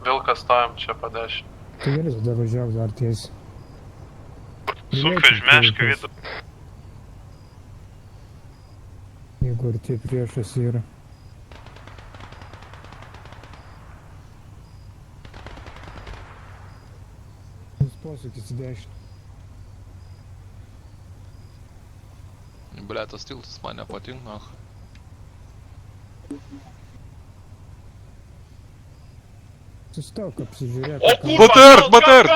Vilkas stovim čia padešį. Tai gerai, tada važiuok dar tiesiai. Sunkvežimiškai vidų. Jeigu arti priešas yra. Posūkis į dešinę. Bля, tas tiltas man nepatinka. Sustok, apsižiūrėk. O kurva! BTR!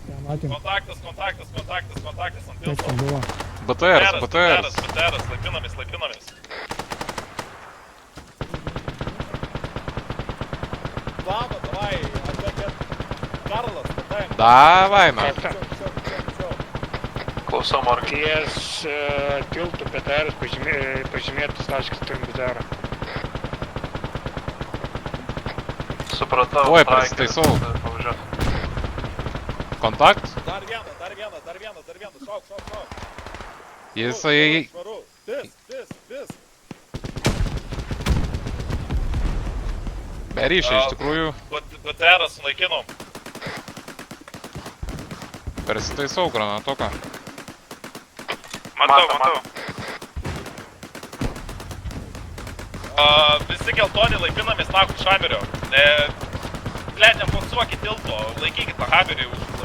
Ten matėm, Kontaktas ant kas tilto. ten buvo. BTR! Slapinamės. Slava, davai, atbėgėt. Karlas, pataim. Davai, man. Klausau, Morgan. Ties tiltų PTR pažymėtas taškas turim BTR. Supratau. Oi, strikeris, prisitaisau. pavažiuok. Kontakt? Dar vienas, šauk. Jisai... Švaru, vis. Be ryšio, iš tikrųjų. BTR sunaikinom. Prisitaisau granatoką. Matau. Visi geltoni laipinamės nakų šamerio. Leidžiam balsuokit tilto, laikykit tą haberį už